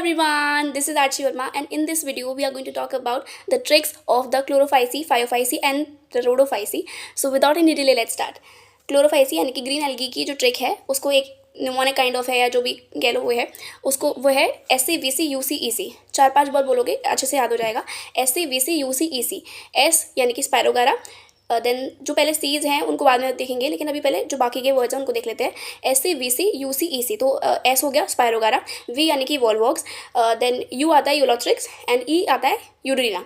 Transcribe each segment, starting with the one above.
everyone, this is Archie Verma, and in this video we are going to talk about the tricks of the chlorophyceae, phaeophyceae and the rhodophyceae. So without any delay, let's start. Chlorophyceae यानी कि green algae की जो trick है उसको एक mnemonic kind of है या जो भी कह लो वो है, उसको वो है SCVC-UC-EC। 4-5 बार बोलोगे अच्छे से याद हो जाएगा। SCVC-UC-EC। S यानी कि स्पायरोगारा, देन जो पहले सीज हैं उनको बाद में देखेंगे, लेकिन अभी पहले जो बाकी के वर्ड्स हैं उनको देख लेते हैं। SCVC-UC-EC, तो एस हो गया स्पायरोगारा, वी यानी कि वॉल्वॉक्स, देन यू आता है यूलोथ्रिक्स एंड ई आता है यूडरीना,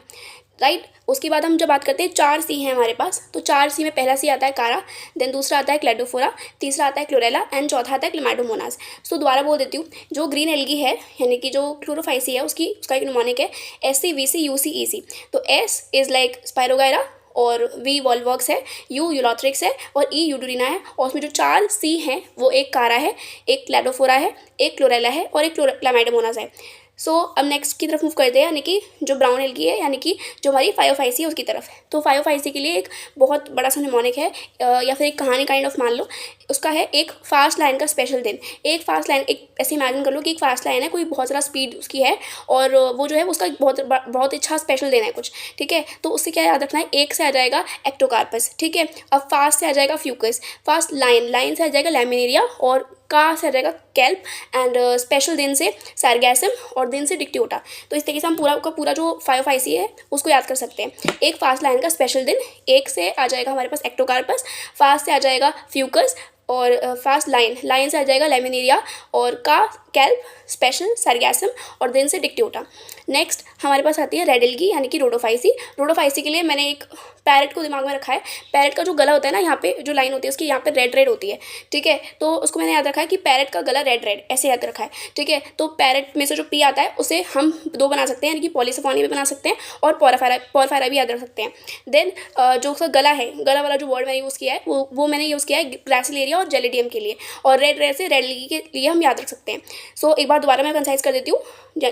राइट। उसके बाद हम जब बात करते हैं 4 सी हैं हमारे पास, तो 4 सी में पहला सी आता है कारा, देन दूसरा आता है क्लेडोफोरा, तीसरा आता है क्लोरेला एंड चौथा आता है क्लेमाइडोमोनास। सो दोबारा बोल देती हूँ, जो ग्रीन एल्गी है यानी कि जो क्लोरोफाइसी है उसका एक निमोनिक है SCVC-UC-EC। तो एस इज़ लाइक स्पायरोगारा और वी वॉल्वॉक्स है, यू यूलोथ्रिक्स है और ई यूडरीना है। और उसमें जो 4 सी हैं वो एक कारा है, एक क्लेडोफोरा है, एक क्लोरेला है और एक क्लेमाइडोमोनास है। सो अब नेक्स्ट की तरफ मूव करते हैं, यानी कि जो ब्राउन एल्गी है यानी कि जो हमारी फायोफाइसी है उसकी तरफ। तो फायोफाइसी के लिए एक बहुत बड़ा सा निमोनिक है या फिर एक कहानी काइंड ऑफ मान लो, उसका है एक फास्ट लाइन का स्पेशल दिन। एक फास्ट लाइन, एक ऐसे इमेजिन कर लो कि एक फास्ट लाइन है, कोई बहुत ज़्यादा स्पीड उसकी है और वो जो है उसका एक बहुत अच्छा स्पेशल दिन है कुछ, ठीक है। तो उससे क्या याद रखना है, एक से आ जाएगा एक्टोकार्पस, ठीक है। अब फास्ट से आ जाएगा फ्यूकस, फास्ट लाइन से आ जाएगा लैमिनेरिया और का से आ जाएगा कैल्प एंड स्पेशल दिन से सैरगैसम और दिन से डिक्टियोटा। तो इस तरीके से हम पूरा का पूरा जो फायोफाइसी है उसको याद कर सकते हैं। एक फास्ट लाइन का स्पेशल दिन, एक से आ जाएगा हमारे पास एक्टोकार्पस, फास्ट से आ जाएगा फ्यूकस और फास्ट लाइन से आ जाएगा लैमिनेरिया और का कैल्प, स्पेशल सैरगैसम और दिन से डिक्टियोटा। नेक्स्ट हमारे पास आती है रेड एल्गी यानी कि रोडोफाइसी। रोडोफाइसी के लिए मैंने एक पैरेट को दिमाग में रखा है। पैरेट का जो गला होता है ना, यहाँ पे जो लाइन होती है उसकी यहाँ पे रेड होती है, ठीक है। तो उसको मैंने याद रखा है कि पैरेट का गला रेड ऐसे याद रखा है, ठीक है। तो पैरेट में से जो पी आता है उसे हम 2 बना सकते हैं, यानी कि पॉलीसफोनी भी बना सकते हैं और पोरफायरा भी याद रख सकते हैं। देन जो उसका गला है, गला वाला जो वर्ड मैंने यूज़ किया है वो मैंने यूज़ किया है ग्रासिलेरिया और जेलिडियम के लिए, और रेड से रेड एल्गी के लिए हम याद रख सकते हैं। सो एक बार दोबारा मैं कंसाइज कर देती हूँ,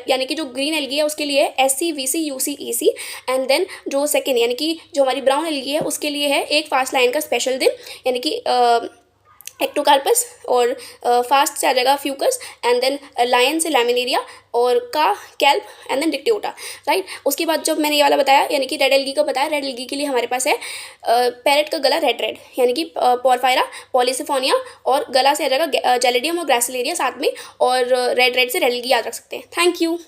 यानी कि जो ग्रीन एल्गी है उसके लिए SCVC-UC-EC एंड देन जो सेकेंड यानी कि जो हमारी ब्राउन एल्गी है उसके लिए है एक फास्ट लाइन का स्पेशल दिन, यानी कि एक्टोकार्पस और फास्ट से आ जाएगा फ्यूकस एंड देन लायन से लैमिनेरिया और का kelp and then Dictyota, right. उसके बाद जब मैंने ये वाला बताया यानी कि रेड एल्गी का बताया, रेड एल्गी के लिए हमारे पास है पैरेट का गला रेड यानी कि पोरफायरा, पॉलीसिफोनिया और गला से आ जाएगा जेलिडियम और ग्रासिलेरिया साथ में, और रेड से रेड एल्गी याद रख सकते हैं। Thank you.